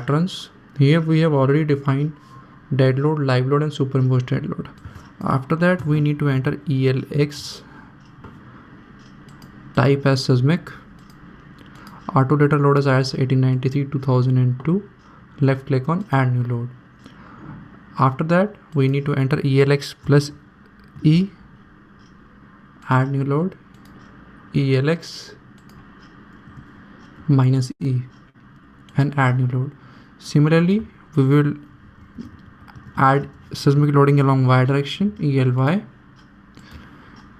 patterns. Here we have already defined dead load, live load and superimposed dead load. After that we need to enter ELX, type as seismic, auto data load as IS 1893 2002, left click on add new load. After that we need to enter ELX plus E, add new load, ELX minus E and add new load. Similarly we will add seismic loading along Y direction, ELY,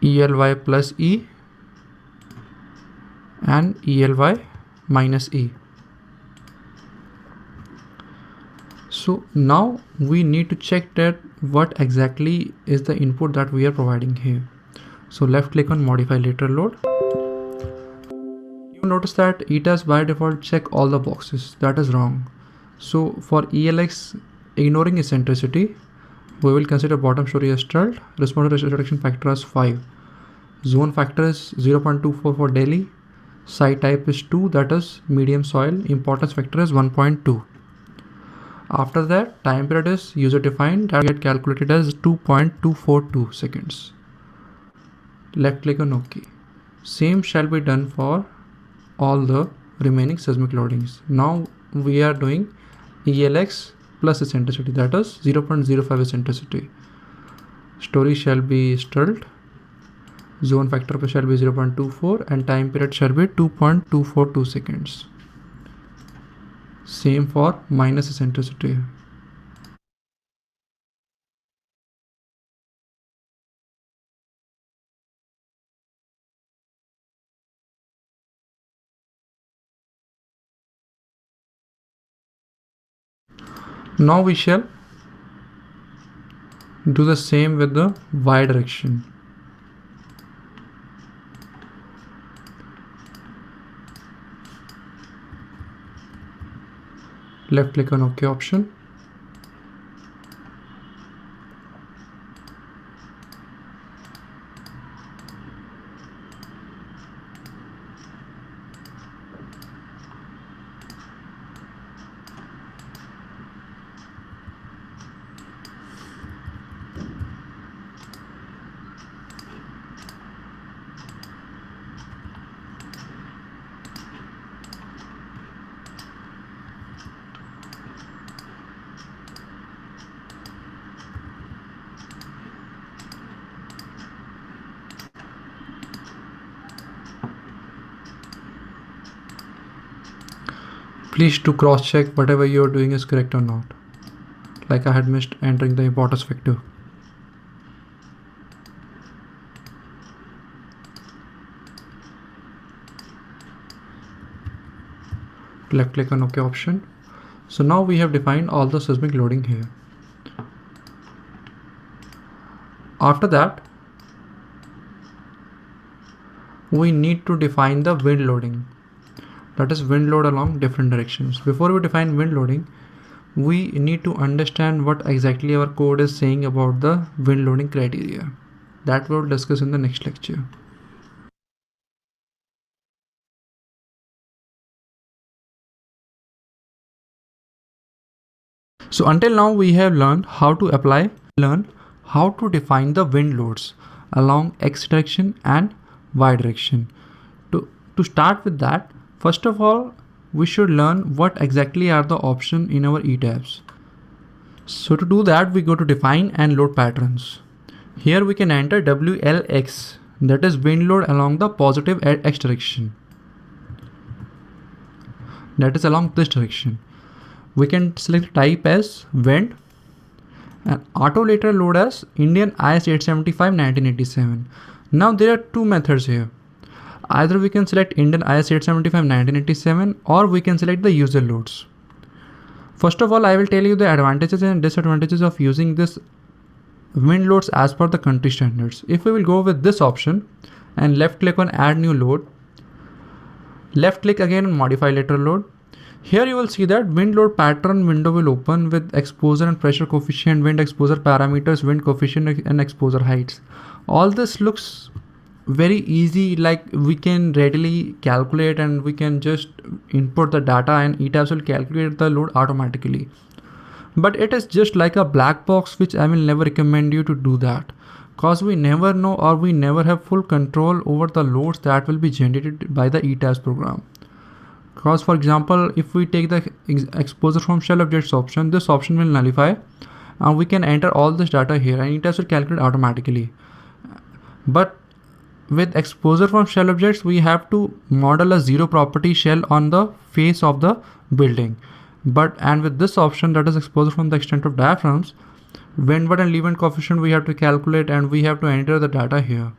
ELY plus E and ELY minus E. So now we need to check that what exactly is the input that we are providing here. So left click on modify lateral load. You notice that etabs by default check all the boxes. That is wrong. So for ELX, ignoring eccentricity, we will consider bottom story as stalled, response reduction factor as 5, zone factor is 0.24 for Delhi, site type is 2, that is medium soil, importance factor is 1.2. After that, time period is user defined, that get calculated as 2.242 seconds. Left click on OK. Same shall be done for all the remaining seismic loadings. Now we are doing ELX plus eccentricity, that is 0.05 eccentricity. Story shall be stalled, zone factor shall be 0.24 and time period shall be 2.242 seconds. Same for minus eccentricity. Now we shall do the same with the Y direction. Left click on OK option. Please to cross check whatever you are doing is correct or not. Like I had missed entering the importance factor. Left click on OK option. So now we have defined all the seismic loading here. After that, we need to define the wind loading. That is wind load along different directions. Before we define wind loading, we need to understand what exactly our code is saying about the wind loading criteria. That we will discuss in the next lecture. So until now we have learned how to how to define the wind loads along X direction and Y direction. To start with that, first of all, we should learn what exactly are the options in our etabs. So to do that, we go to define and load patterns. Here we can enter WLX, that is wind load along the positive X direction. That is along this direction. We can select type as wind and auto lateral load as Indian IS 875 1987. Now there are two methods here. Either we can select Indian IS 875 1987 or we can select the user loads. First of all, I will tell you the advantages and disadvantages of using this wind loads as per the country standards. If we will go with this option and left click on add new load, left click again on modify lateral load. Here you will see that wind load pattern window will open with exposure and pressure coefficient, wind exposure parameters, wind coefficient and exposure heights. All this looks very easy, like we can readily calculate and we can just input the data and etabs will calculate the load automatically. But it is just like a black box, which I will never recommend you to do that, because we never know or we never have full control over the loads that will be generated by the etabs program. Because for example, if we take the exposure from shell objects option, this option will nullify and we can enter all this data here and etabs will calculate automatically. But with exposure from shell objects, we have to model a zero property shell on the face of the building. And with this option, that is exposure from the extent of diaphragms, windward and leeward coefficient we have to calculate and we have to enter the data here.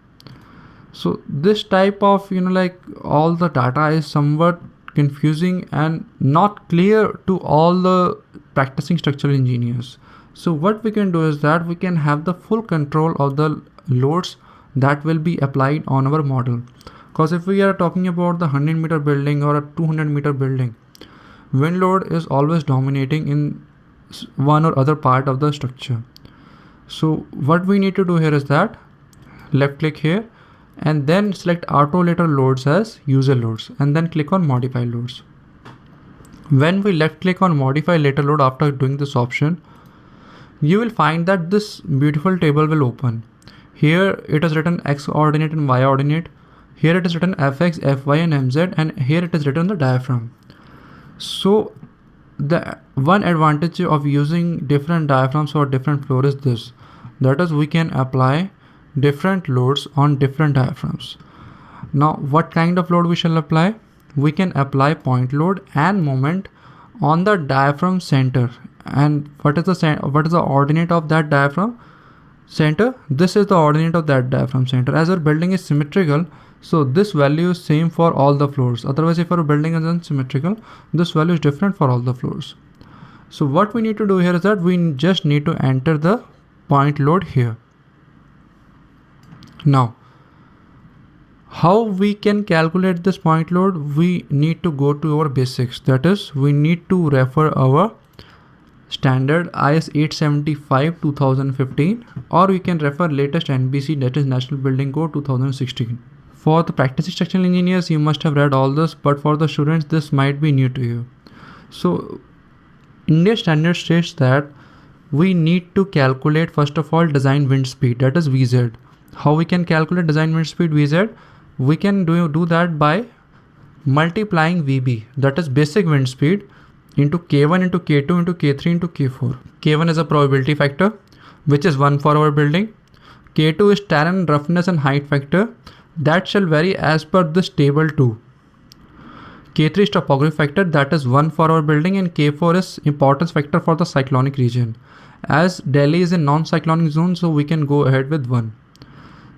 So this type of, like all the data is somewhat confusing and not clear to all the practicing structural engineers. So what we can do is that we can have the full control of the loads that will be applied on our model. Because if we are talking about the 100-meter building or a 200-meter building, wind load is always dominating in one or other part of the structure. So what we need to do here is that left click here and then select auto later loads as user loads and then click on modify loads. When we left click on modify later load after doing this option, you will find that this beautiful table will open. Here it is written x ordinate and y ordinate. Here it is written fx, fy and mz, and here it is written the diaphragm. So the one advantage of using different diaphragms for different floor is this, that is we can apply different loads on different diaphragms. Now what kind of load we shall apply? We can apply point load and moment on the diaphragm center. And what is the ordinate of that diaphragm center? This is the ordinate of that diaphragm center. As our building is symmetrical, so this value is same for all the floors. Otherwise, if our building is unsymmetrical, this value is different for all the floors. So what we need to do here is that we just need to enter the point load here. Now, how we can calculate this point load? We need to go to our basics. That is, we need to refer our standard IS 875 2015, or we can refer latest NBC, that is National Building Code 2016. For the practicing structural engineers, you must have read all this, but for the students, this might be new to you. So Indian standard states that we need to calculate first of all design wind speed, that is VZ. How we can calculate design wind speed VZ? We can do that by multiplying VB, that is basic wind speed, into K1 into K2 into K3 into K4. K1 is a probability factor, which is 1 for our building. K2 is terrain roughness and height factor, that shall vary as per this table 2. K3 is topography factor, that is 1 for our building, and K4 is importance factor for the cyclonic region. As Delhi is a non-cyclonic zone, so we can go ahead with 1.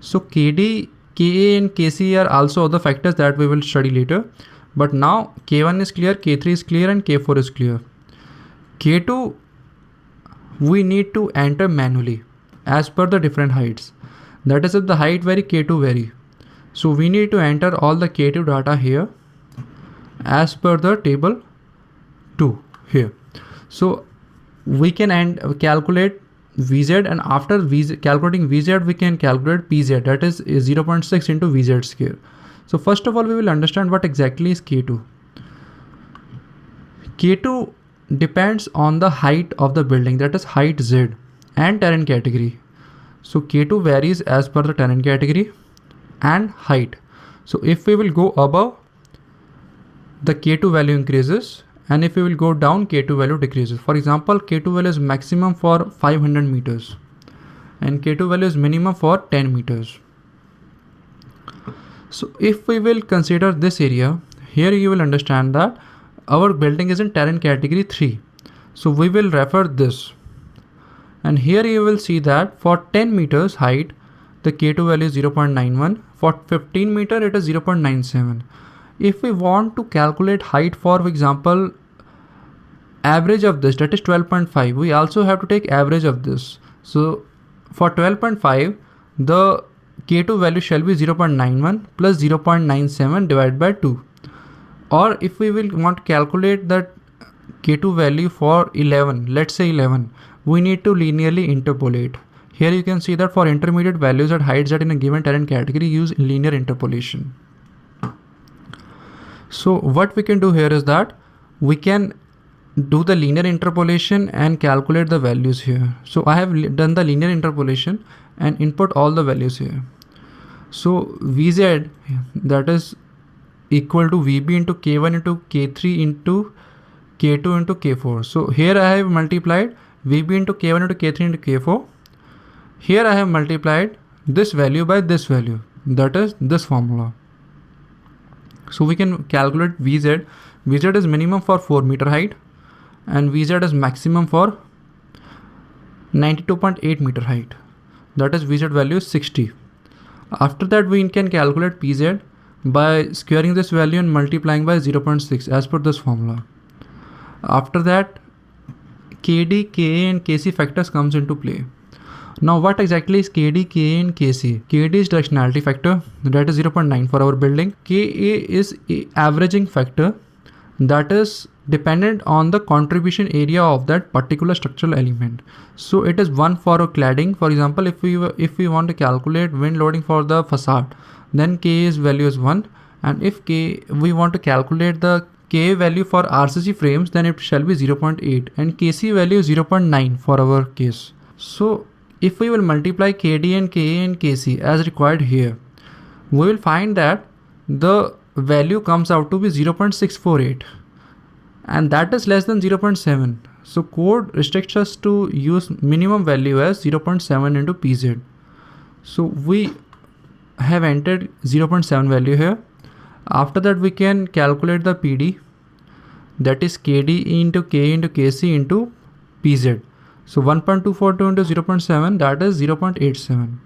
So KD, KA and KC are also other factors that we will study later. But now K1 is clear, K3 is clear, and K4 is clear. K2 we need to enter manually as per the different heights. That is, if the height vary, K2 vary. So we need to enter all the K2 data here as per the table 2 here. So we can calculate VZ, and after calculating VZ, we can calculate PZ, that is 0.6 into VZ square. So first of all, we will understand what exactly is K2. K2 depends on the height of the building, that is height Z, and terrain category. So K2 varies as per the terrain category and height. So if we will go above, the K2 value increases, and if we will go down, K2 value decreases. For example, K2 value is maximum for 500 meters and K2 value is minimum for 10 meters. So if we will consider this area, here you will understand that our building is in terrain category 3. So we will refer this. And here you will see that for 10 meters height, the K2 value is 0.91. For 15 meter, it is 0.97. If we want to calculate height, for example, average of this, that is 12.5, we also have to take average of this. So for 12.5, the K2 value shall be 0.91 plus 0.97 divided by 2. Or if we will want to calculate that K2 value for 11, let's say 11, we need to linearly interpolate. Here you can see that for intermediate values at height z in a given terrain category, use linear interpolation. So what we can do here is that we can do the linear interpolation and calculate the values here. So I have done the linear interpolation and input all the values here. So Vz, that is equal to Vb into K1 into K3 into K2 into K4. So here I have multiplied Vb into K1 into K3 into K4. Here I have multiplied this value by this value, that is this formula. So we can calculate Vz. Vz is minimum for 4 meter height and Vz is maximum for 92.8 meter height. That is Vz value is 60. After that we can calculate Pz by squaring this value and multiplying by 0.6 as per this formula. After that Kd, Ka and Kc factors comes into play. Now what exactly is Kd, Ka and Kc? Kd is directionality factor, that is 0.9 for our building. Ka is averaging factor, that is dependent on the contribution area of that particular structural element. So it is 1 for a cladding. For example, if we want to calculate wind loading for the facade, then Ka's value is 1, and if we want to calculate the Ka value for RCC frames, then it shall be 0.8 and Kc value is 0.9 for our case. So if we will multiply Kd and Ka and Kc as required here, we will find that the value comes out to be 0.648 and that is less than 0.7. So code restricts us to use minimum value as 0.7 into Pz. So we have entered 0.7 value here. After that we can calculate the PD, that is Kd into K into Kc into Pz. So 1.242 into 0.7, that is 0.87.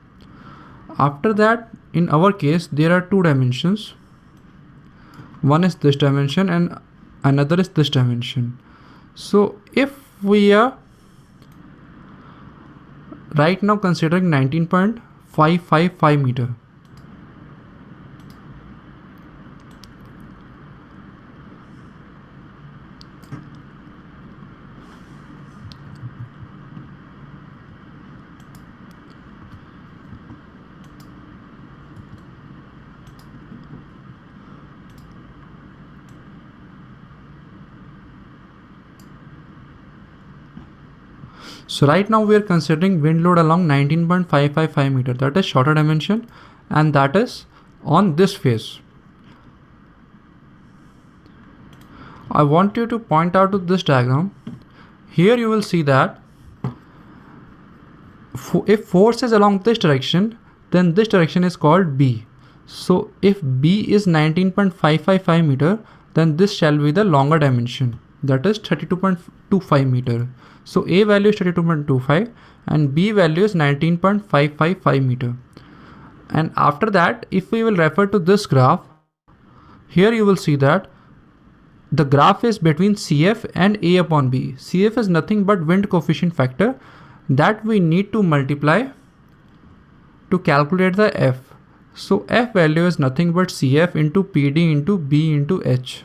After that, in our case, there are two dimensions. One is this dimension and another is this dimension. So if we are right now considering 19.555 meter. So right now we are considering wind load along 19.555 meter, that is shorter dimension, and that is on this face. I want you to point out to this diagram. Here you will see that if force is along this direction, then this direction is called B. So if B is 19.555 meter, then this shall be the longer dimension, that is 32.25 meter. So A value is 32.25 and B value is 19.555 meter. And after that, if we will refer to this graph, here you will see that the graph is between CF and A upon B. CF is nothing but wind coefficient factor that we need to multiply to calculate the F. So F value is nothing but CF into PD into B into H.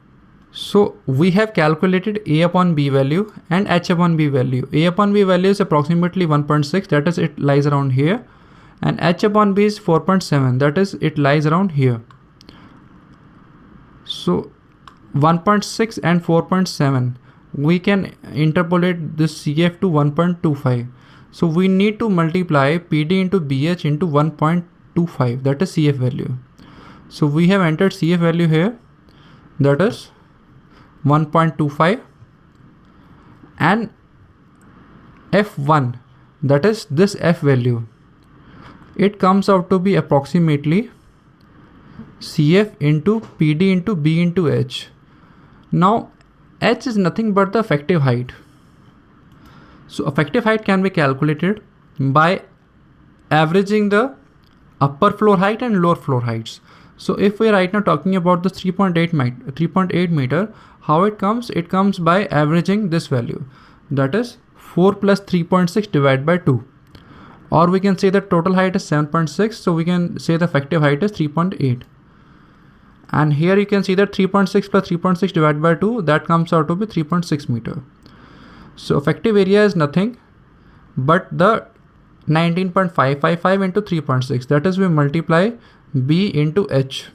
So we have calculated A upon B value and H upon B value. A upon B value is approximately 1.6, that is it lies around here, and H upon B is 4.7, that is it lies around here. So 1.6 and 4.7, we can interpolate this CF to 1.25. So we need to multiply PD into BH into 1.25, that is CF value. So we have entered CF value here, that is 1.25, and F1, that is this F value, it comes out to be approximately CF into PD into B into H. Now H is nothing but the effective height. So effective height can be calculated by averaging the upper floor height and lower floor heights. So if we are right now talking about the 3.8 meter, how it comes? It comes by averaging this value, that is 4 plus 3.6 divided by 2. Or we can say the total height is 7.6, so we can say the effective height is 3.8. And here you can see that 3.6 plus 3.6 divided by 2, that comes out to be 3.6 meter. So effective area is nothing but the 19.555 into 3.6. That is, we multiply B into H.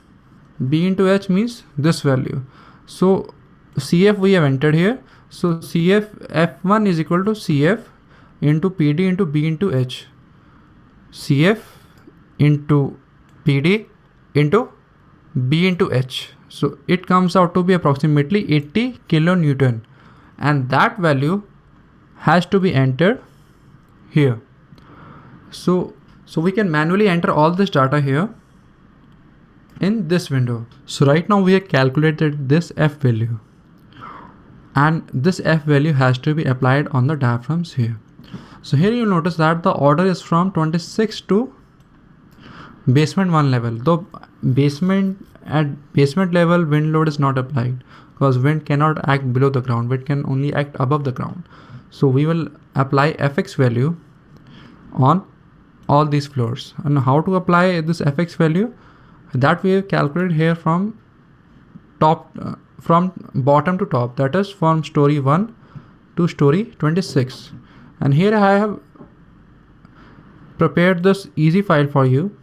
B into H means this value. So CF we have entered here. So CF F1 is equal to CF into PD into B into H. CF into PD into B into H. So it comes out to be approximately 80 kilonewton, and that value has to be entered here. So we can manually enter all this data here in this window. So right now we have calculated this F value, and this F value has to be applied on the diaphragms here. So here you'll notice that the order is from 26 to basement 1 level. Though at basement level wind load is not applied, because wind cannot act below the ground, wind can only act above the ground. So we will apply Fx value on all these floors. And how to apply this Fx value? That we have calculated here from bottom to top, that is from story 1 to story 26. And here I have prepared this easy file for you,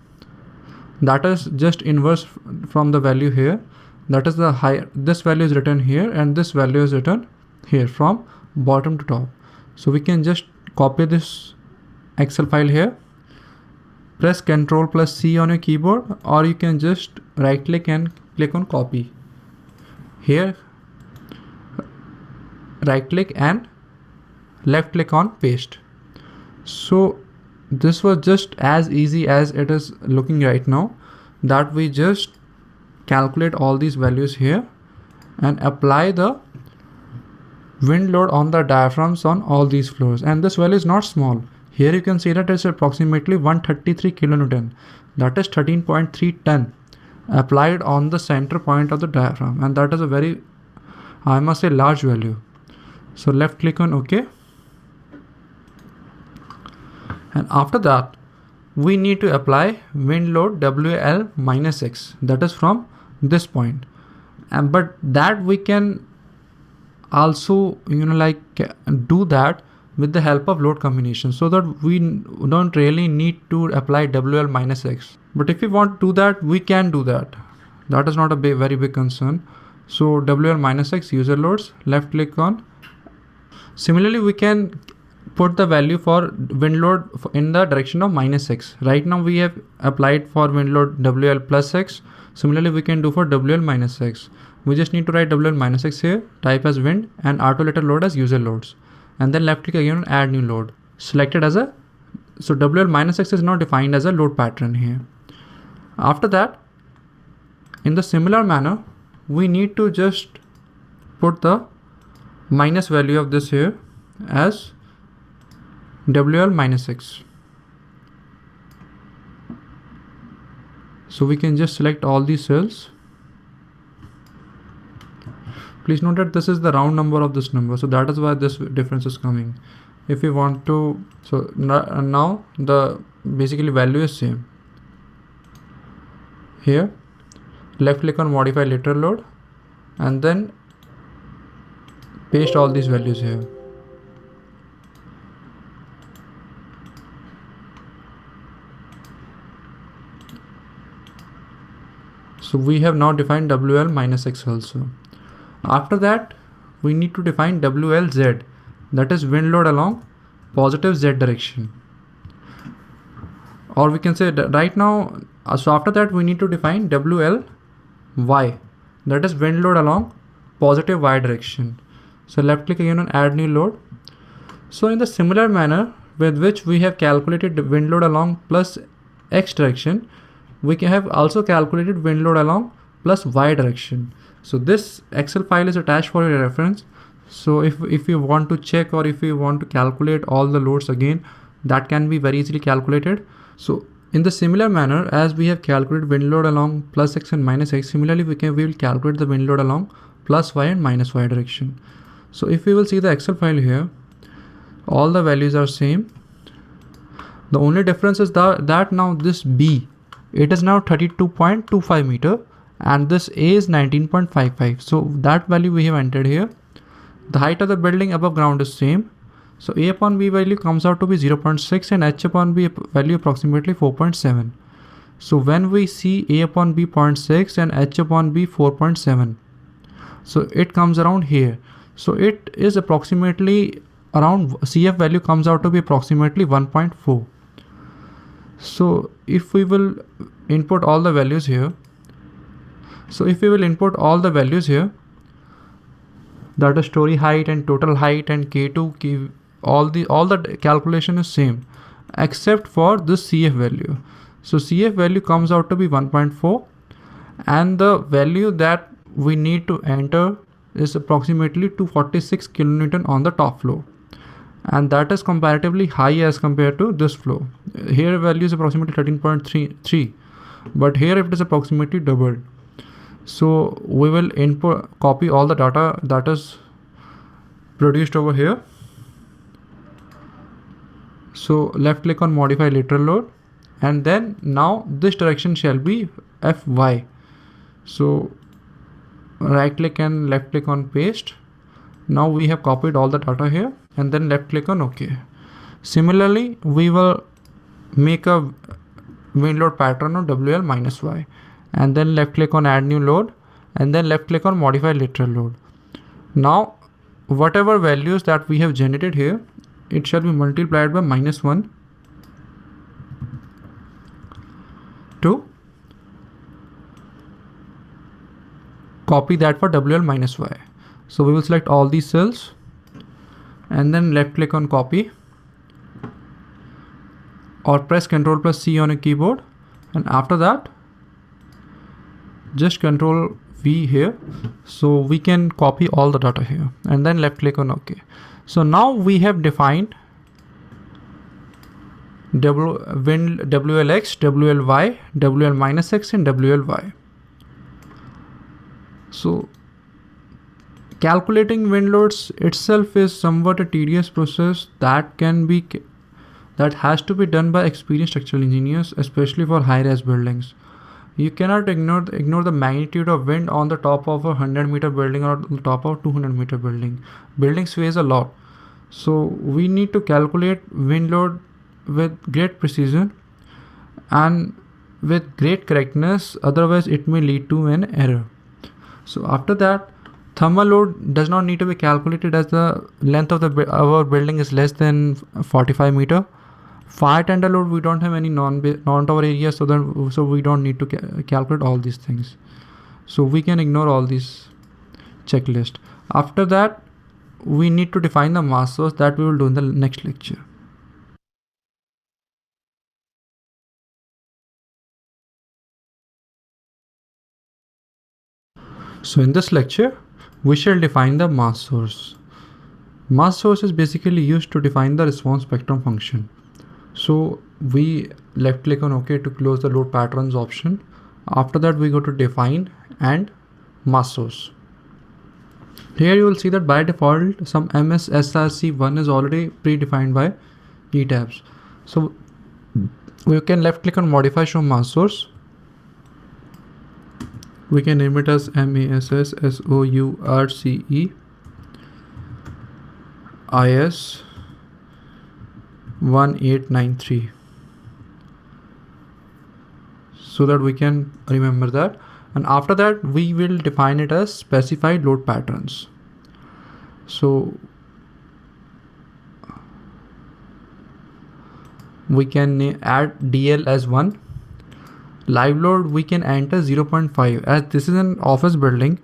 that is just inverse from the value here. That is the higher, this value is written here and this value is written here from bottom to top. So we can just copy this Excel file here, press Ctrl plus C on your keyboard, or you can just right click and click on copy. Here right click and left click on paste. So this was just as easy as it is looking right now, that we just calculate all these values here and apply the wind load on the diaphragms on all these floors. And this value is not small. Here you can see that it's approximately 133 kilonewton, that is 13.3 ton applied on the center point of the diaphragm, and that is a very, I must say, large value. So left click on OK. And after that, we need to apply wind load WL minus X, that is from this point. But that we can also, do that with the help of load combination, so that we don't really need to apply WL minus X. But if we want to do that, we can do that. That is not a very big concern. So WL minus X user loads, left click on. Similarly, we can put the value for wind load in the direction of minus X. Right now we have applied for wind load WL plus X. Similarly, we can do for WL minus X. We just need to write WL minus X here, type as wind, and R2 letter load as user loads. And then left click again on add new load. Selected as a, so WL minus X is now defined as a load pattern here. After that, in the similar manner, we need to just put the minus value of this here as WL minus X. So we can just select all these cells. Please note that this is the round number of this number, so that is why this difference is coming. If we want to, so now the basically value is same. Here, left click on modify lateral load, and then paste all these values here. So we have now defined WL minus X also. After that, we need to define WLZ, that is wind load along positive Z direction. Or we can say that right now, so after that we need to define WLY, that is wind load along positive Y direction. So left click again on add new load. So in the similar manner with which we have calculated the wind load along plus X direction, we can have also calculated wind load along plus Y direction. So this Excel file is attached for your reference. So if you want to check, or if you want to calculate all the loads again, that can be very easily calculated. So in the similar manner as we have calculated wind load along plus X and minus X, similarly we will calculate the wind load along plus Y and minus Y direction. So if we will see the Excel file here, all the values are same. The only difference is that now this B, it is now 32.25 meter, and this A is 19.55. So that value we have entered here. The height of the building above ground is same. So A upon B value comes out to be 0.6 and H upon B value approximately 4.7. So when we see A upon B 0.6 and H upon B 4.7, so it comes around here. So it is approximately around, CF value comes out to be approximately 1.4. So if we will input all the values here, that is story height and total height and K2, all the calculation is same except for this CF value. So CF value comes out to be 1.4 and the value that we need to enter is approximately 246 kilonewton on the top floor, and that is comparatively high as compared to this floor. Here value is approximately 13.33, but here it is approximately doubled. So we will copy all the data that is produced over here. So left click on modify lateral load, and then now this direction shall be Fy. So right click and left click on paste. Now we have copied all the data here, and then left click on OK. Similarly, we will make a wind load pattern on WL minus Y, and then left click on add new load, and then left click on modify lateral load. Now whatever values that we have generated here, it shall be multiplied by -1 to copy that for WL minus Y. So we will select all these cells and then left click on copy, or press Ctrl plus C on a keyboard, and after that just Ctrl V here, so we can copy all the data here, and then left click on OK. So now we have defined wind WLX, WLY, WL minus X and WLY. So calculating wind loads itself is somewhat a tedious process that has to be done by experienced structural engineers, especially for high-rise buildings. You cannot ignore the magnitude of wind on the top of a 100-meter building or on the top of 200-meter building. Buildings sways a lot, so we need to calculate wind load with great precision and with great correctness, otherwise it may lead to an error. So after that, thermal load does not need to be calculated as the length of our building is less than 45 meter. Fire tender load, we don't have any non-tower area, so we don't need to calculate all these things. So we can ignore all these checklist. After that, we need to define the mass source that we will do in the next lecture. So in this lecture, we shall define the mass source. Mass source is basically used to define the response spectrum function. So we left click on OK to close the load patterns option. After that, we go to define and mass source. Here you will see that by default some MSSRC1 is already predefined by etabs. So we can left click on modify show mass source. We can name it as MASSSOURCE IS 1893, so that we can remember that. And after that, we will define it as specified load patterns. So we can add DL as 1. Live load we can enter 0.5, as this is an office building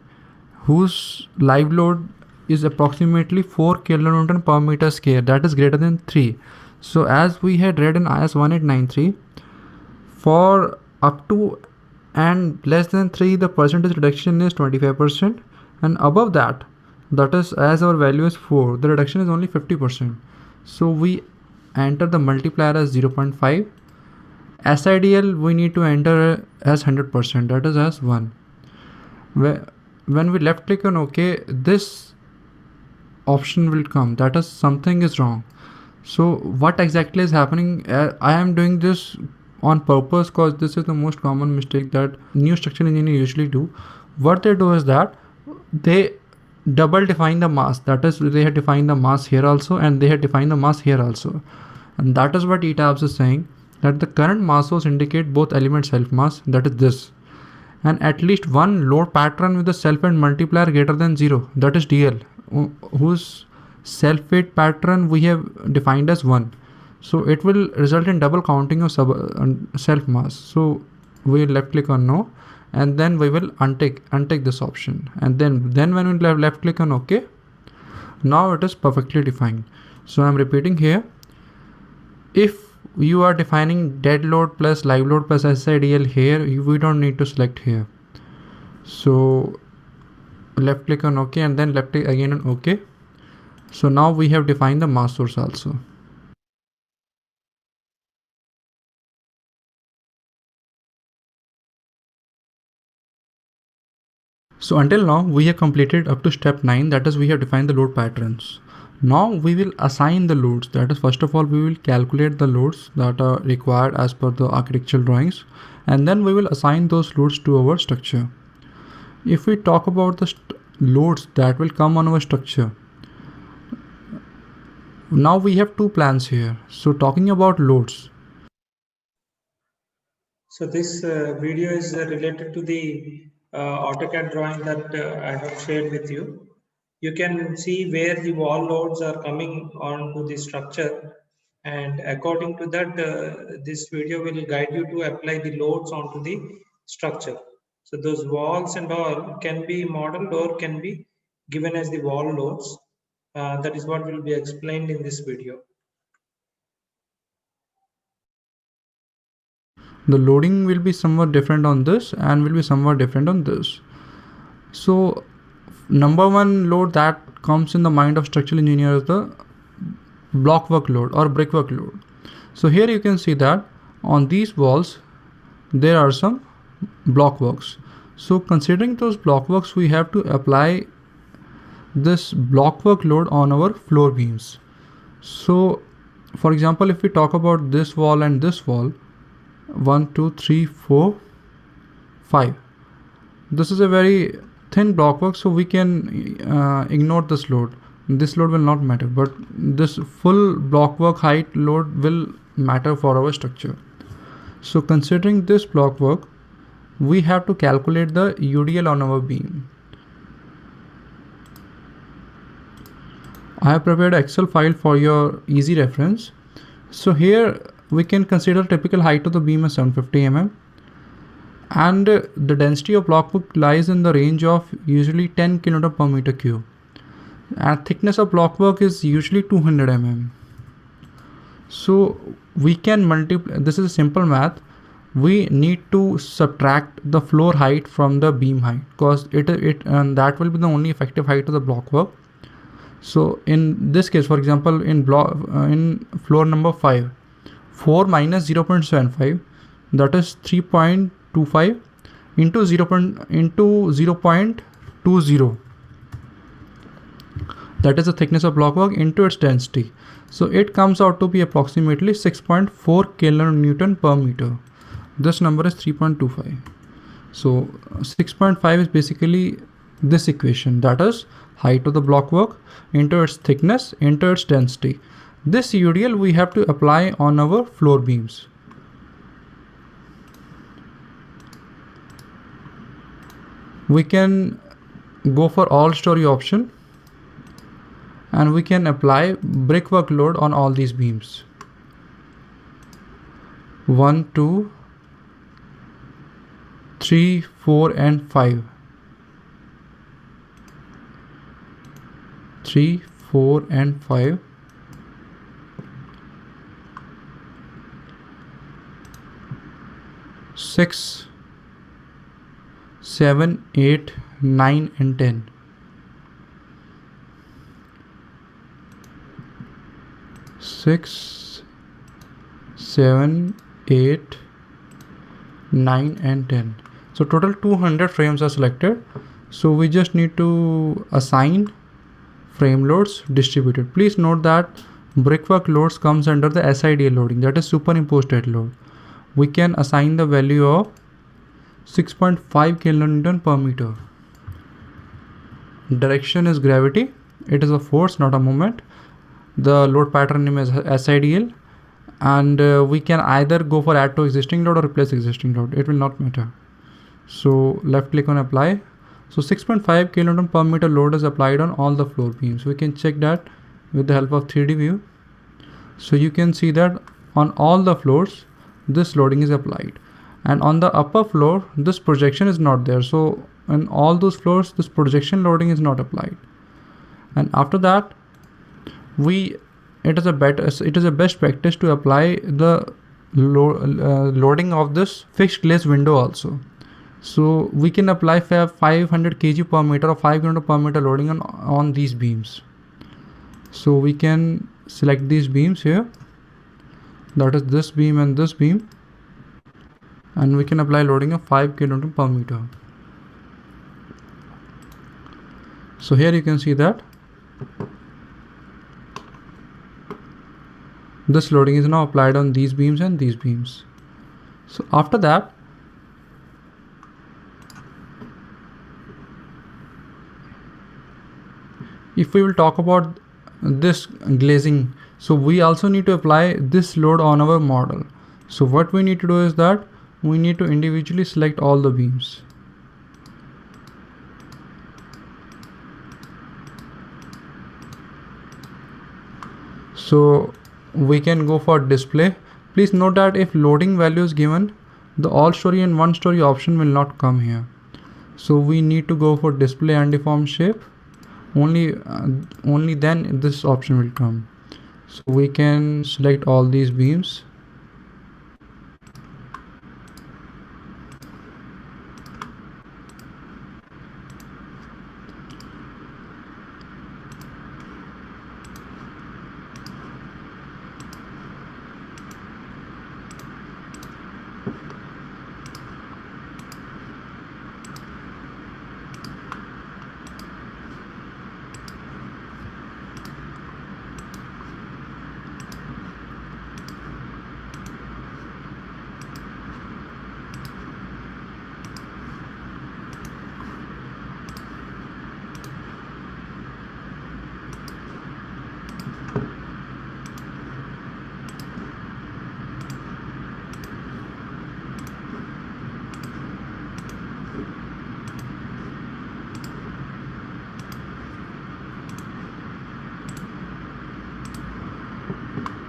whose live load is approximately 4 kilonewton per meter square, that is greater than 3. So as we had read in IS 1893, for up to and less than 3 the percentage reduction is 25%, and above that, that is as our value is 4, the reduction is only 50%. So we enter the multiplier as 0.5. SIDL we need to enter as 100%, that is as 1. When we left click on OK, this option will come, that is something is wrong. So what exactly is happening? I am doing this on purpose because this is the most common mistake that new structural engineers usually do. What they do is that they double define the mass. That is, they have defined the mass here also and they have defined the mass here also. And that is what etabs is saying, that the current mass source indicate both element self mass, that is this, and at least one load pattern with the self weight multiplier greater than 0, that is DL, whose self weight pattern we have defined as 1. So it will result in double counting of self mass. So we will left click on no, and then we will untick this option, and then when we left click on OK, now it is perfectly defined. So I'm repeating here, if you are defining dead load plus live load plus SIDL here, we don't need to select here. So left click on OK and then left click again on OK. So now we have defined the mass source also. So until now we have completed up to step 9, that is we have defined the load patterns. Now we will assign the loads. That is, first of all we will calculate the loads that are required as per the architectural drawings, and then we will assign those loads to our structure. If we talk about the loads that will come on our structure, now we have two plans here. So talking about loads. So this video is related to the AutoCAD drawing that I have shared with you. You can see where the wall loads are coming onto the structure, and according to that, this video will guide you to apply the loads onto the structure. So those walls and all can be modeled or can be given as the wall loads. That is what will be explained in this video. The loading will be somewhat different on this and will be somewhat different on this. So number one load that comes in the mind of structural engineer is the block work load or brickwork load. So here you can see that on these walls there are some block works. So considering those block works, we have to apply this block work load on our floor beams. So for example, if we talk about this wall and this wall, 1 2 3 4 5, this is a very thin block work, so we can ignore this load. This load will not matter, but this full block work height load will matter for our structure. So considering this block work, we have to calculate the UDL on our beam. I have prepared an Excel file for your easy reference. So here we can consider typical height of the beam as 750 mm, and the density of block work lies in the range of usually 10 kN per meter cube, and thickness of block work is usually 200 mm. So we can multiply, this is a simple math, we need to subtract the floor height from the beam height, because and that will be the only effective height of the block work. So in this case, for example, in floor number 5, 4 minus 0.75, that is 3.25 into 0.20, that is the thickness of block work into its density. So it comes out to be approximately 6.4 kilonewton per meter. This number is 3.25. So 6.5 is basically this equation, that is height of the block work into its thickness into its density. This UDL we have to apply on our floor beams. We can go for all story option and we can apply brickwork load on all these beams. 1 2 3 4 and 5. 3 4 and 5. 6 7 8 9 and 10. 6 7 8 9 and 10. So total 200 frames are selected. So we just need to assign frame loads distributed. Please note that brickwork loads comes under the SIDL loading, that is superimposed dead load. We can assign the value of 6.5 kilonewton per meter. Direction is gravity. It is a force, not a moment. The load pattern name is SIDL, and we can either go for add to existing load or replace existing load. It will not matter. So left click on apply. So 6.5 kilonewton per meter load is applied on all the floor beams. We can check that with the help of 3D view. So you can see that on all the floors this loading is applied, and on the upper floor this projection is not there. So in all those floors this projection loading is not applied. And after that it is a best practice to apply the loading of this fixed glaze window also. So we can apply 500 kg per meter or 5 kg per meter loading on these beams. So we can select these beams here, that is this beam and this beam, and we can apply loading of 5 kN per meter. So here you can see that this loading is now applied on these beams and these beams. So after that, if we will talk about this glazing, so we also need to apply this load on our model. So what we need to do is that we need to individually select all the beams. So we can go for display. Please note that if loading value is given, the all story and one story option will not come here. So we need to go for display and deform shape. Only then this option will come. So we can select all these beams.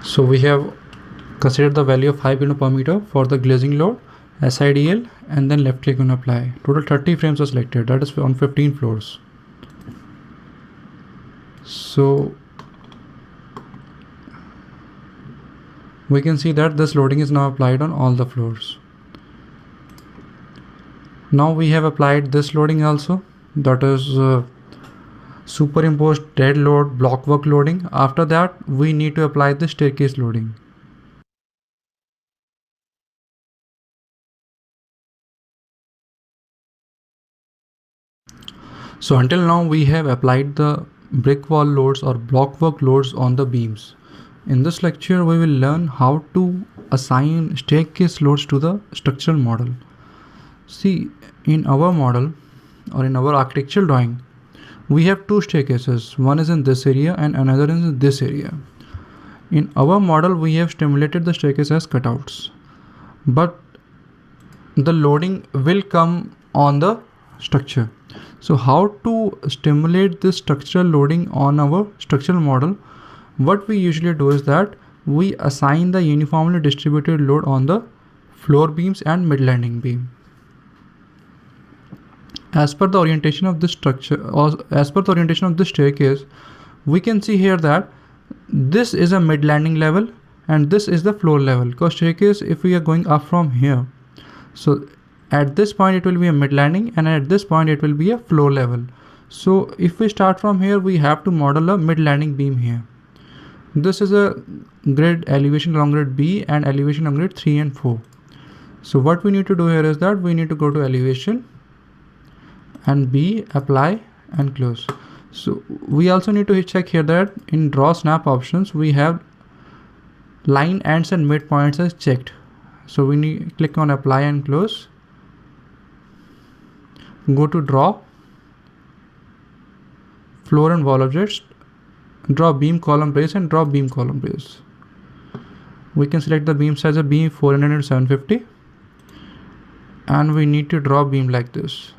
So we have considered the value of 5 kN per meter for the glazing load, SIDL, and then left click on apply. Total 30 frames are selected, that is on 15 floors. So we can see that this loading is now applied on all the floors. Now we have applied this loading also, that is superimposed dead load block work loading. After that we need to apply the staircase loading. So until now we have applied the brick wall loads or block work loads on the beams. In this lecture we will learn how to assign staircase loads to the structural model. See, in our model or in our architectural drawing, we have two staircases. One is in this area and another is in this area. In our model we have stimulated the staircase as cutouts, but the loading will come on the structure. So how to stimulate this structural loading on our structural model? What we usually do is that we assign the uniformly distributed load on the floor beams and mid landing beam. As per the orientation of this structure, or as per the orientation of this staircase, we can see here that this is a mid landing level and this is the floor level, because staircase, if we are going up from here, so at this point it will be a mid landing and at this point it will be a floor level. So if we start from here, we have to model a mid landing beam here. This is a grid elevation along grid B and elevation along grid 3 and 4. So what we need to do here is that we need to go to elevation and B, apply and close. So we also need to check here that in draw snap options we have line ends and midpoints as checked. So we need to click on apply and close, go to draw, floor and wall objects, draw beam column brace and draw beam column brace. We can select the beam size of beam 400 and 750, and we need to draw beam like this.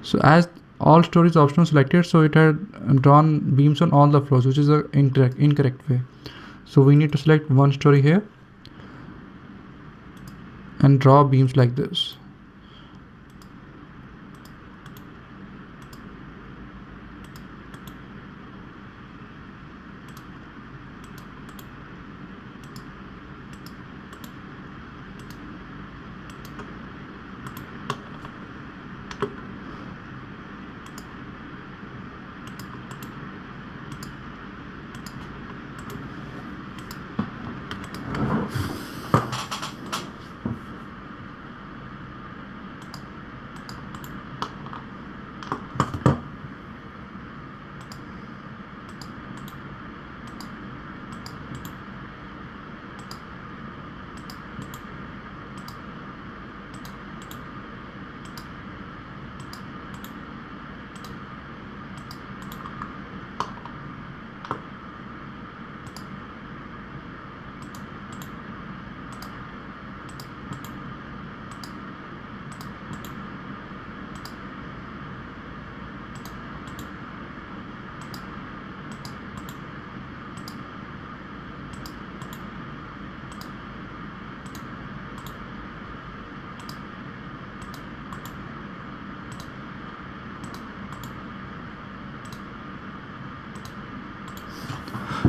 So as all stories option selected, so it had drawn beams on all the floors, which is the incorrect way. So we need to select one story here and draw beams like this.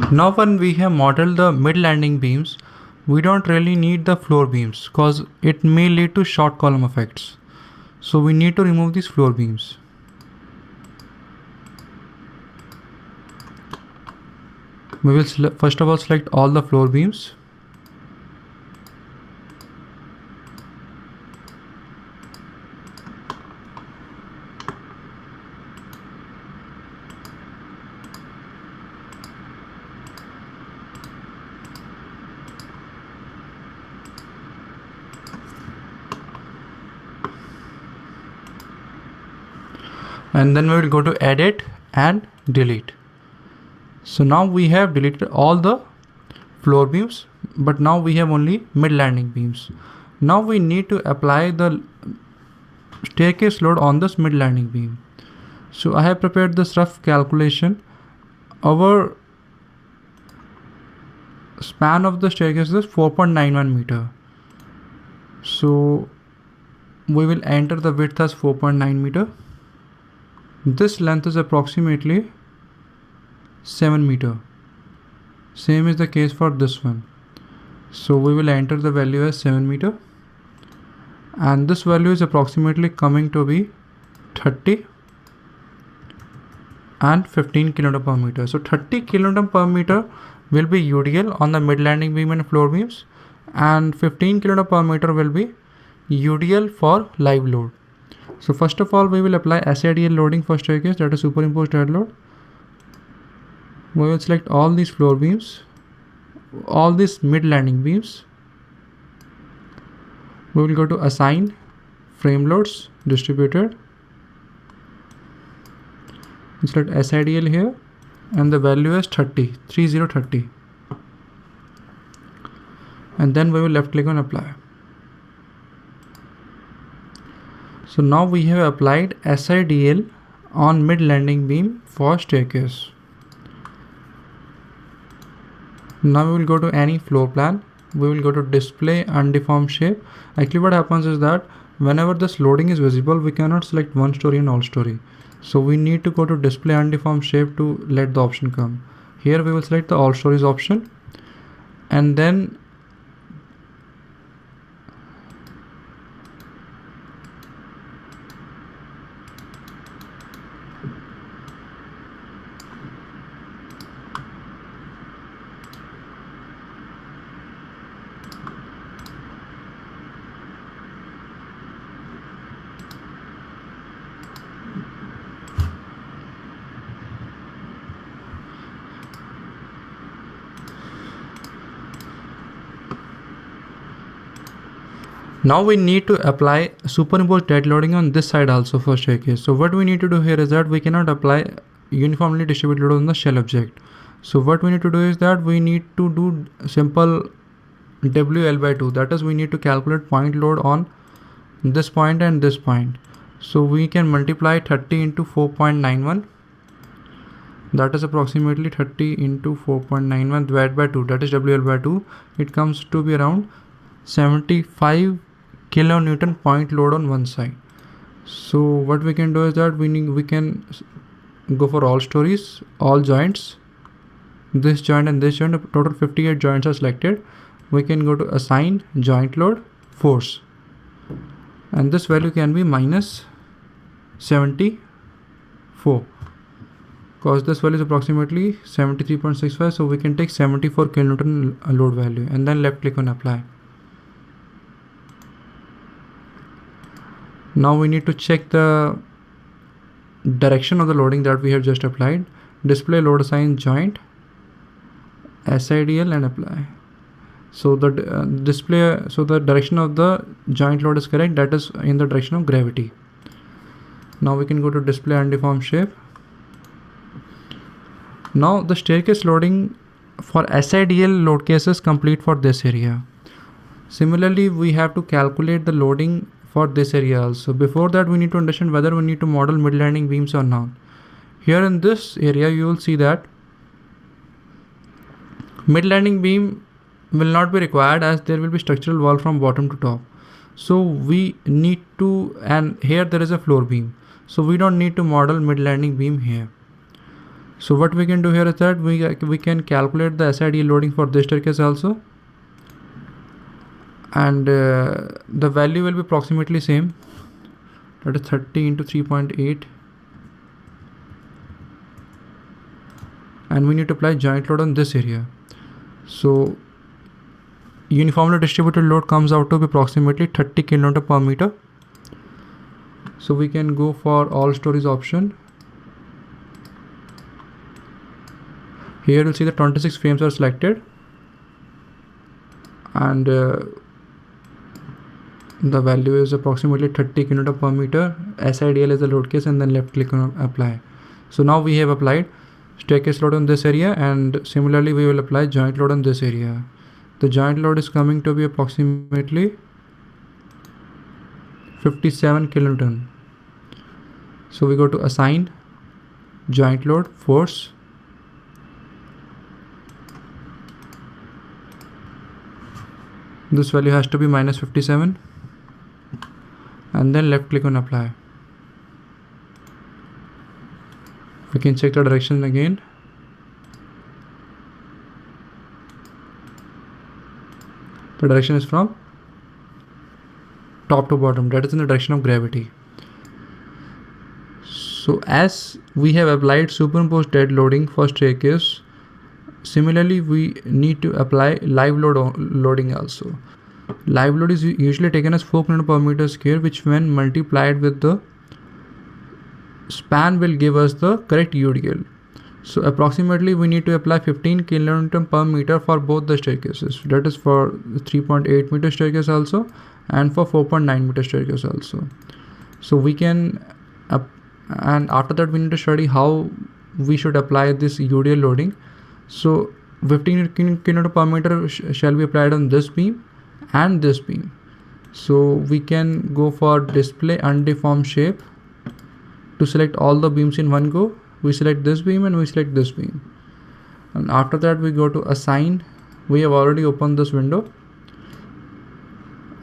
Now when we have modeled the mid landing beams, we don't really need the floor beams because it may lead to short column effects. So we need to remove these floor beams. We will first of all select all the floor beams. And then we will go to edit and delete. So now we have deleted all the floor beams, but now we have only mid landing beams. Now we need to apply the staircase load on this mid landing beam. So I have prepared this rough calculation. Our span of the staircase is 4.91 meter. So we will enter the width as 4.9 meter. This length is approximately 7 meter. Same is the case for this one. So we will enter the value as 7 meter. And this value is approximately coming to be 30 and 15 kilonewton per meter. So 30 kilonewton per meter will be UDL on the mid landing beam and floor beams, and 15 kilonewton per meter will be UDL for live load. So first of all, we will apply SIDL loading for staircase, that is superimposed dead load. We will select all these floor beams, all these mid landing beams. We will go to assign frame loads distributed. Select SIDL here, and the value is 30. And then we will left click on apply. So now we have applied SIDL on mid landing beam for staircase. Now we will go to any floor plan. We will go to display undeformed shape. Actually what happens is that whenever this loading is visible, we cannot select one story and all story. So we need to go to display undeformed shape to let the option come. Here we will select the all stories option, and then Now we need to apply superimposed dead loading on this side also for staircase. So what we need to do here is that we cannot apply uniformly distributed load on the shell object. So what we need to do is that we need to do simple WL by 2. That is, we need to calculate point load on this point and this point. So we can multiply 30 into 4.91. That is approximately 30 into 4.91 divided by 2. That is WL by 2. It comes to be around 75 kilonewton point load on one side. So what we can do is that we can go for all stories, all joints, this joint and this joint. Total 58 joints are selected. We can go to assign joint load force, and this value can be minus 74, because this value is approximately 73.65. so we can take 74 kilonewton load value and then left click on apply. Now we need to check the direction of the loading that we have just applied. Display load assign joint, SIDL, and apply. So the the direction of the joint load is correct. That is in the direction of gravity. Now we can go to display undeformed shape. Now the staircase loading for SIDL load case is complete for this area. Similarly, we have to calculate the loading for this area also. Before that, we need to understand whether we need to model mid-landing beams or not. Here in this area, you will see that mid-landing beam will not be required, as there will be structural wall from bottom to top. So we need to, and here there is a floor beam. So we don't need to model mid-landing beam here. So what we can do here is that we can calculate the SIDL loading for this staircase also. And the value will be approximately same. That is 30 into 3.8. And we need to apply joint load on this area. So uniformly distributed load comes out to be approximately 30 kilonewton per meter. So we can go for all stories option. Here you'll see the 26 frames are selected, and the value is approximately 30 kilonewton per meter. SIDL is the load case, and then left click on apply. So now we have applied staircase load on this area, and similarly we will apply joint load on this area. The joint load is coming to be approximately 57 kilonewton. So we go to assign joint load force, this value has to be minus 57, and then left click on apply. We can check the direction again. The direction is from top to bottom, that is in the direction of gravity. So as we have applied superimposed dead loading for staircase, similarly we need to apply live loading also. Live load is usually taken as 4 kN per meter square, which when multiplied with the span will give us the correct UDL. So approximately we need to apply 15 kN per meter for both the staircases. That is for 3.8 meter staircase also, and for 4.9 meter staircase also. So we can, and after that we need to study how we should apply this UDL loading. So 15 kN per meter shall be applied on this beam and this beam. So we can go for display undeformed shape to select all the beams in one go. We select this beam and we select this beam, and after that we go to assign. We have already opened this window,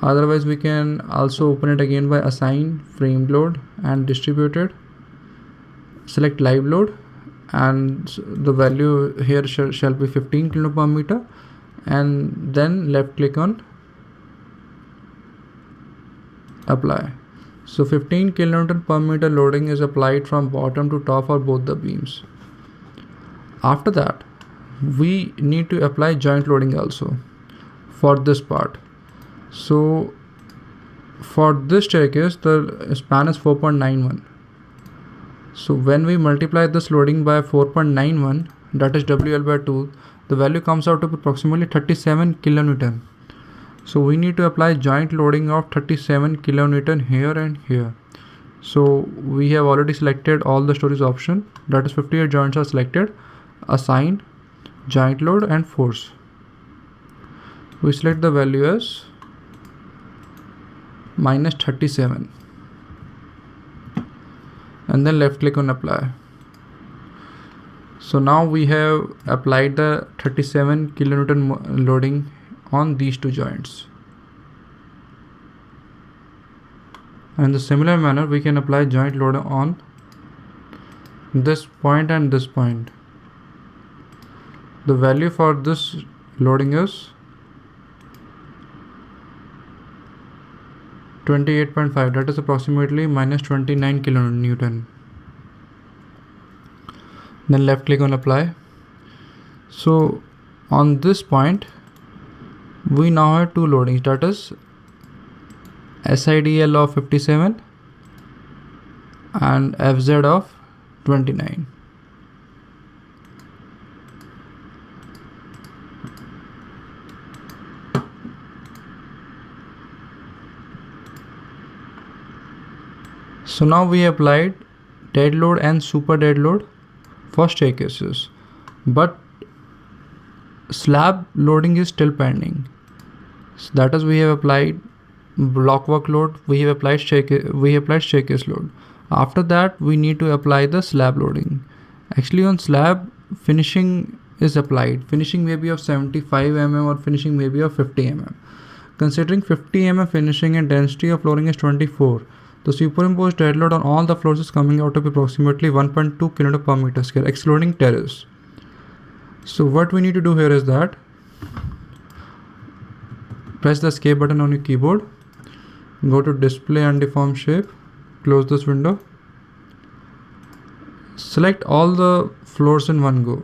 otherwise we can also open it again by assign frame load and distributed, select live load, and the value here shall be 15 kN per meter, and then left click on apply. So 15 kN per meter loading is applied from bottom to top for both the beams. After that, we need to apply joint loading also for this part. So for this staircase, the span is 4.91. So when we multiply this loading by 4.91, that is WL by 2, the value comes out to approximately 37 kilonewton. So we need to apply joint loading of 37 kilonewton here and here. So we have already selected all the stories option, that is 58 joints are selected, assign, joint load and force. We select the value as minus 37 and then left click on apply. So now we have applied the 37 kilonewton loading on these two joints. And in the similar manner we can apply joint load on this point and this point. The value for this loading is 28.5, that is approximately minus 29 kilonewton. Then left click on apply. So on this point we now have two loadings, that is SIDL of 57 and FZ of 29. So now we applied dead load and super dead load for staircases, but slab loading is still pending. So that is, we have applied block work load, we have applied staircase load. After that we need to apply the slab loading. Actually on slab finishing is applied. Finishing may be of 75 mm or finishing may be of 50 mm. Considering 50 mm finishing and density of flooring is 24, the superimposed dead load on all the floors is coming out to be approximately 1.2 kN per meter square, excluding terrace. So what we need to do here is that press the escape button on your keyboard, go to display and deform shape, close this window, select all the floors in one go,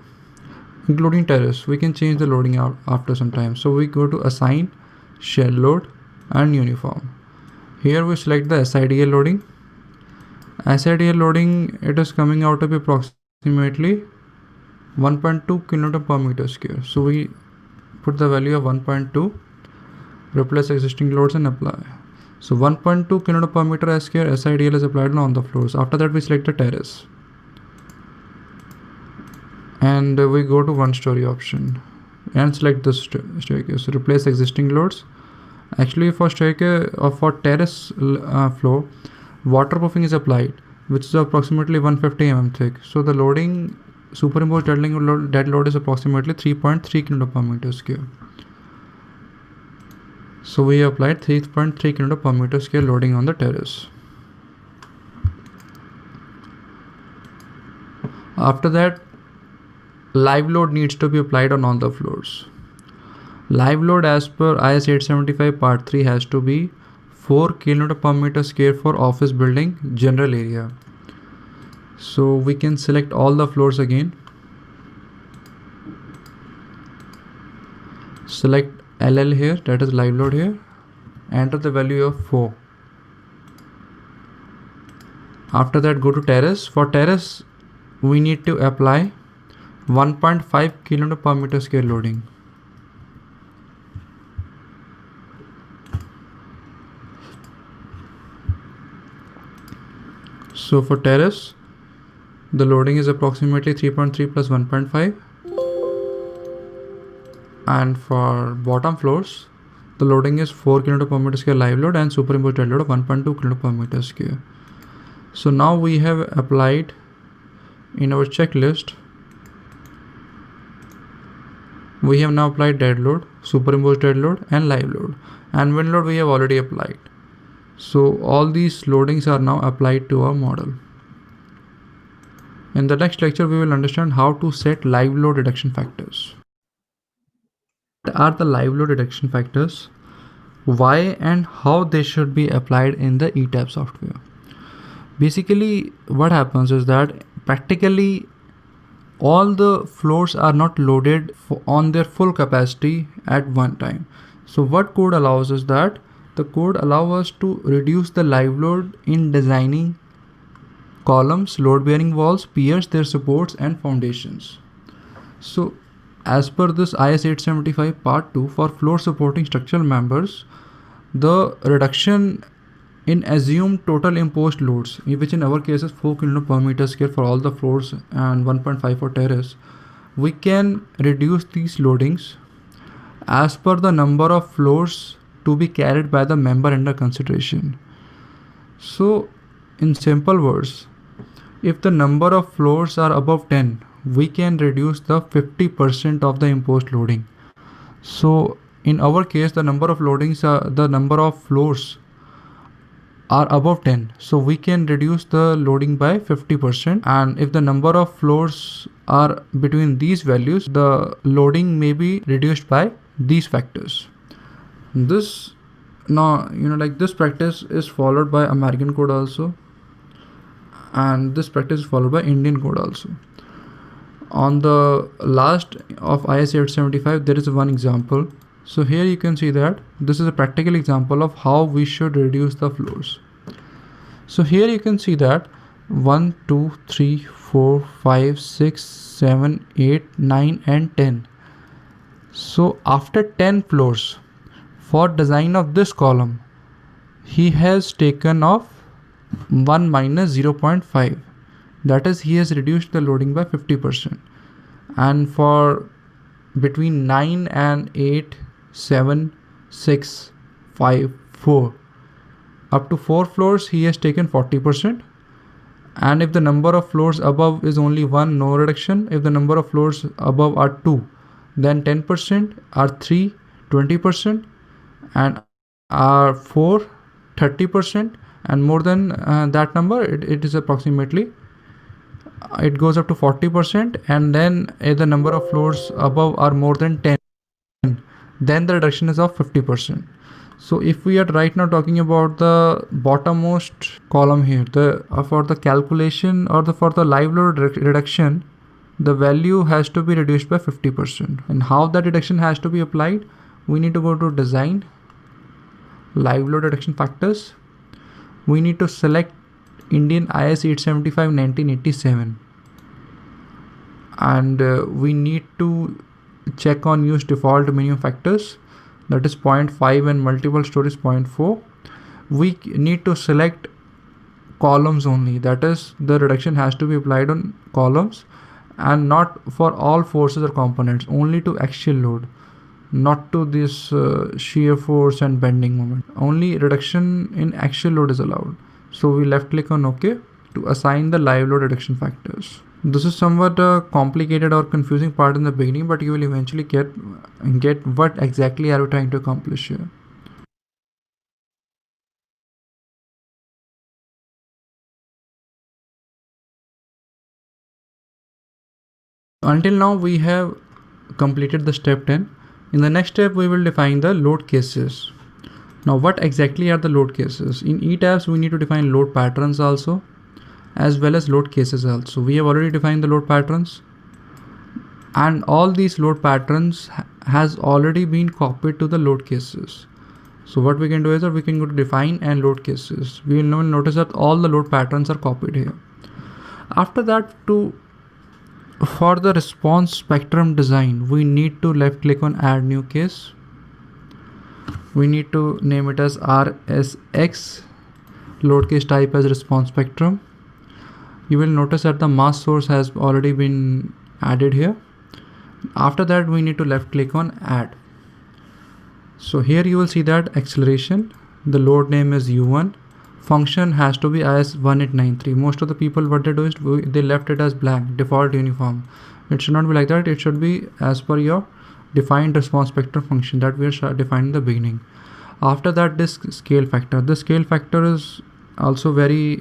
including terrace. We can change the loading out after some time. So we go to assign, shell load and uniform. Here we select the SIDL loading. SIDL loading, it is coming out to be approximately 1.2 kN per meter square. So we put the value of 1.2, replace existing loads and apply. So 1.2 kN per meter square SIDL is applied on the floors. After that we select the terrace and we go to one story option and select this staircase. Replace existing loads. Actually for staircase or for terrace floor, waterproofing is applied, which is approximately 150 mm thick. So the loading, superimposed dead load is approximately 3.3 kN per meter square. So we applied 3.3 kN per meter square loading on the terrace. After that, live load needs to be applied on all the floors. Live load as per IS 875 part 3 has to be 4 kN per meter square for office building general area. So we can select all the floors again. Select LL here, that is live load here. Enter the value of 4. After that go to terrace. For terrace we need to apply 1.5 kN per meter square loading. So for terrace, the loading is approximately 3.3 plus 1.5. And for bottom floors, the loading is 4 kN per meter square live load and superimposed dead load of 1.2 kN per meter square. So now we have applied in our checklist, we have now applied dead load, superimposed dead load and live load, and wind load we have already applied. So all these loadings are now applied to our model. In the next lecture, we will understand how to set live load reduction factors. What are the live load reduction factors? Why and how they should be applied in the etabs software? Basically, what happens is that practically all the floors are not loaded on their full capacity at one time. So what code allows is that the code allows us to reduce the live load in designing columns, load bearing walls, piers, their supports and foundations. So as per this IS 875 part 2, for floor supporting structural members, the reduction in assumed total imposed loads, which in our case is 4 kN per meter square for all the floors and 1.5 for terrace, we can reduce these loadings as per the number of floors to be carried by the member under consideration. So in simple words, if the number of floors are above 10, we can reduce the 50% of the imposed loading. So in our case, the number of floors are above 10, so we can reduce the loading by 50%. And if the number of floors are between these values, the loading may be reduced by these factors. This this practice is followed by American code also, and this practice is followed by Indian code also. On the last of IS 875, there is one example. So here you can see that this is a practical example of how we should reduce the floors. So here you can see that 1, 2, 3, 4, 5, 6, 7, 8, 9 and 10. So after 10 floors, for design of this column, he has taken off 1 minus 0.5. That is, he has reduced the loading by 50%. And for between 9 and 8, 7, 6, 5, 4, up to 4 floors, he has taken 40%. And if the number of floors above is only 1, no reduction. If the number of floors above are 2, then 10%, are 3, 20%, and are 4, 30%, and more than that number, it is approximately, it goes up to 40%. And then if the number of floors above are more than 10, then the reduction is of 50%. So if we are right now talking about the bottommost column here, for the calculation or for the live load reduction, the value has to be reduced by 50%. And how that reduction has to be applied, we need to go to design, live load reduction factors. We need to select Indian IS 875 1987, and we need to check on use default minimum factors, that is 0.5, and multiple stories 0.4. We need to select columns only, that is, the reduction has to be applied on columns and not for all forces or components, only to axial load, not to this shear force and bending moment. Only reduction in axial load is allowed. So we left click on OK to assign the live load reduction factors. This is somewhat a complicated or confusing part in the beginning, but you will eventually get what exactly are we trying to accomplish here. Until now we have completed the step 10. In the next step we will define the load cases. Now what exactly are the load cases? In etabs we need to define load patterns also, as well as load cases also. We have already defined the load patterns, and all these load patterns has already been copied to the load cases. So what we can do is that we can go to define and load cases. We will notice that all the load patterns are copied here. After that, for the response spectrum design, we need to left click on add new case. We need to name it as RSX, load case type as response spectrum. You will notice that the mass source has already been added here. After that, we need to left click on add. So here you will see that acceleration, the load name is U1, function has to be IS1893. Most of the people, what they do is they left it as blank, default uniform. It should not be like that. It should be as per your defined response spectrum function that we are defined in the beginning. After that, this scale factor. This scale factor is also very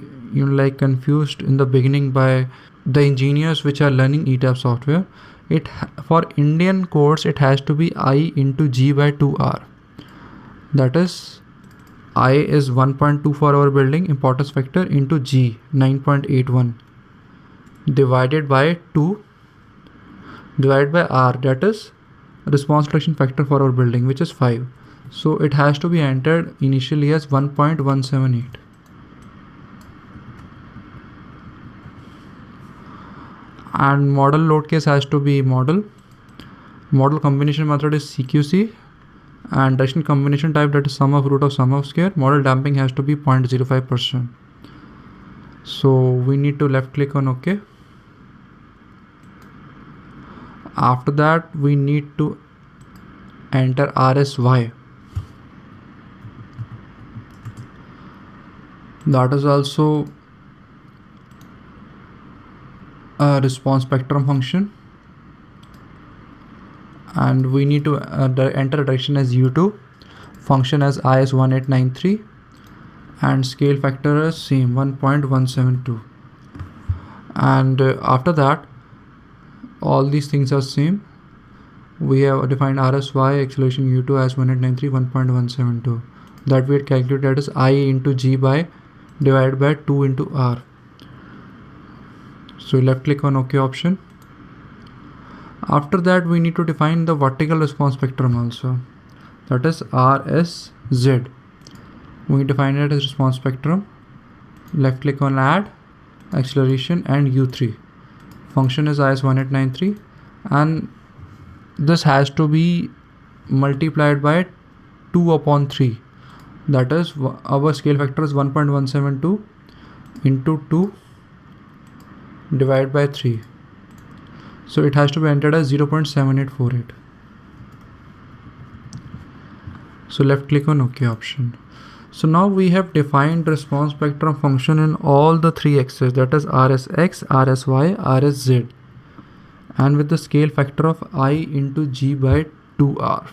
confused in the beginning by the engineers which are learning etabs software. For Indian codes, it has to be I into G by 2R. That is, I is 1.2 for our building importance factor into G 9.81 divided by 2 divided by R, that is response reduction factor for our building, which is 5. So it has to be entered initially as 1.178. And model load case has to be model. Model combination method is CQC, and direction combination type, that is sum of root of sum of square. Model damping has to be 0.05%. So we need to left click on OK. After that, we need to enter RSY. That is also a response spectrum function, and we need to enter direction as U2, function as IS1893, and scale factor is same 1.172. And after that, all these things are same. We have defined RSY, acceleration U2 as 1893, 1.172. That we had calculated as I into G by divided by 2 into R. So left click on OK option. After that, we need to define the vertical response spectrum also, that is RSZ. We define it as response spectrum. Left click on add, acceleration, and U3. Function is IS1893, and this has to be multiplied by 2/3. That is, our scale factor is 1.172 into 2 divided by 3. So it has to be entered as 0.7848. So left click on OK option. So now we have defined response spectrum function in all the 3 axes, that is RSX, RSY, RSZ, and with the scale factor of I into G by 2R.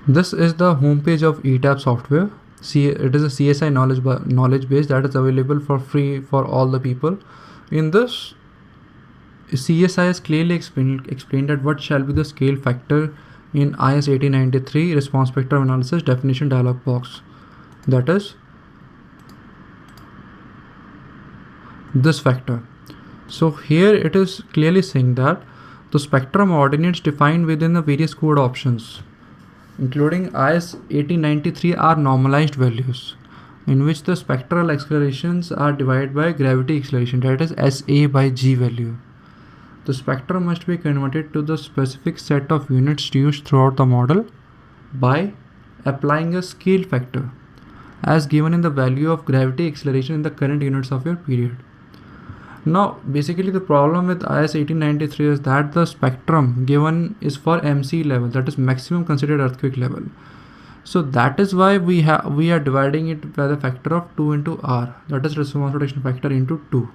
This is the homepage of etabs software. See, it is a CSI knowledge base that is available for free for all the people. In this, CSI has clearly explained that what shall be the scale factor in IS 1893 response spectrum analysis definition dialog box. That is this factor. So here it is clearly saying that the spectrum ordinates defined within the various code options, including IS 1893, are normalized values in which the spectral accelerations are divided by gravity acceleration, that is SA by G value. The spectrum must be converted to the specific set of units used throughout the model by applying a scale factor as given in the value of gravity acceleration in the current units of your period. Now, basically the problem with IS 1893 is that the spectrum given is for MC level, that is maximum considered earthquake level. So that is why we are dividing it by the factor of 2 into R, that is response protection factor into 2.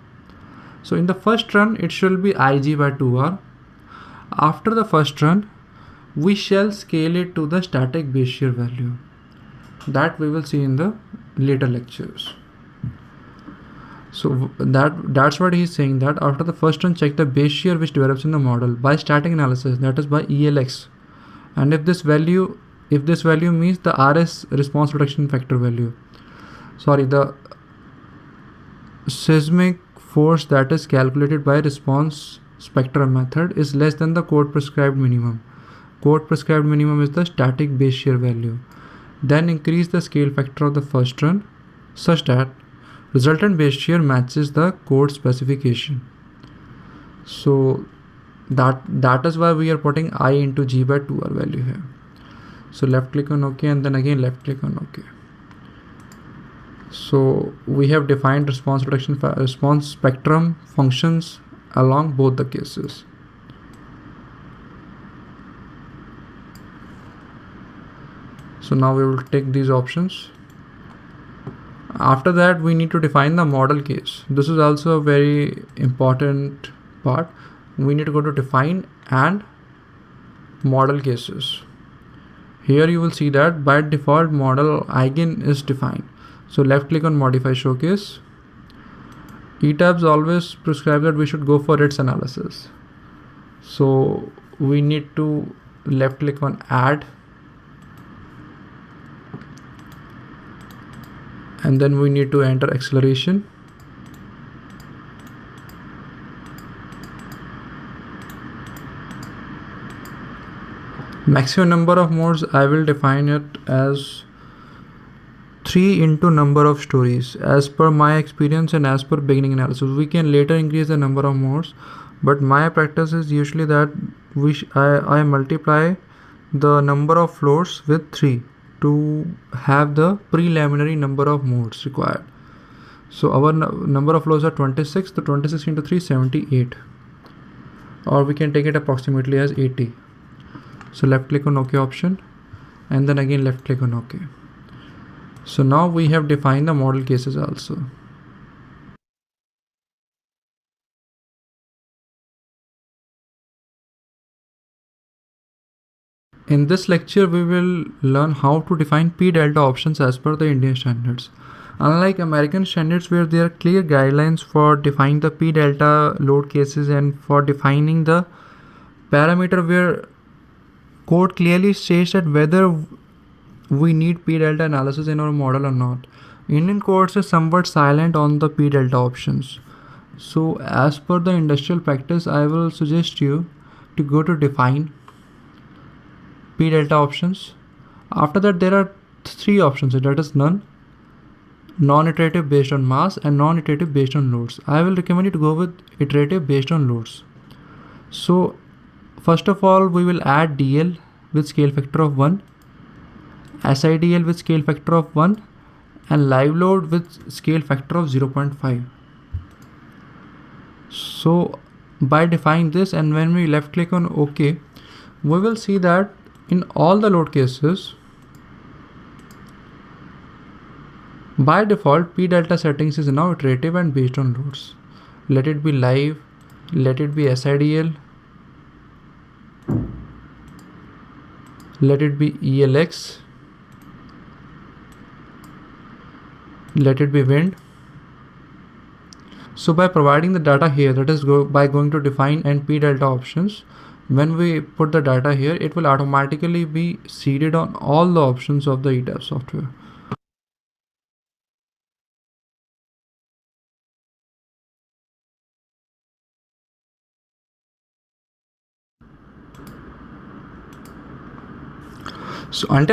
So in the first run, it shall be IG by 2R. After the first run, we shall scale it to the static base shear value. That we will see in the later lectures. So that's what he's saying, that after the first run, check the base shear which develops in the model by static analysis, that is by ELX. And if this value means the RS response protection factor value, the seismic force that is calculated by response spectrum method is less than the code prescribed minimum. Code prescribed minimum is the static base shear value. Then increase the scale factor of the first run such that resultant base shear matches the code specification. So that is why we are putting I into G by 2R value here. So left click on OK, and then again left click on OK. So we have defined response spectrum functions along both the cases. So now we will take these options. After that, we need to define the model case. This is also a very important part. We need to go to define and model cases. Here you will see that by default model eigen is defined. So left click on modify showcase. etabs always prescribe that we should go for its analysis. So we need to left click on add, and then we need to enter acceleration. Maximum number of modes, I will define it as 3 into number of stories as per my experience and as per beginning analysis. We can later increase the number of modes, But my practice is usually that I multiply the number of floors with 3 to have the preliminary number of modes required. So our number of floors are 26, so 26 into 3 78, or we can take it approximately as 80. So left click on OK option and then again left click on OK. So now we have defined the model cases also. In this lecture, we will learn how to define p-delta options as per the Indian standards. Unlike American standards where there are clear guidelines for defining the p-delta load cases and for defining the parameter where code clearly states that whether we need p-delta analysis in our model or not. Indian codes is somewhat silent on the p-delta options. So as per the industrial practice, I will suggest you to go to define p delta options. After that, there are three options, that is none, non-iterative based on mass, and non-iterative based on loads. I will recommend you to go with iterative based on loads. So first of all, we will add DL with scale factor of 1, SIDL with scale factor of 1, and live load with scale factor of 0.5. So by defining this, and when we left click on OK, we will see that in all the load cases, by default, p delta settings is now iterative and based on loads. Let it be live, let it be SIDL, let it be ELX, let it be wind. So by providing the data here, that is by going to define and p delta options, when we put the data here, it will automatically be seeded on all the options of the etabs software. So until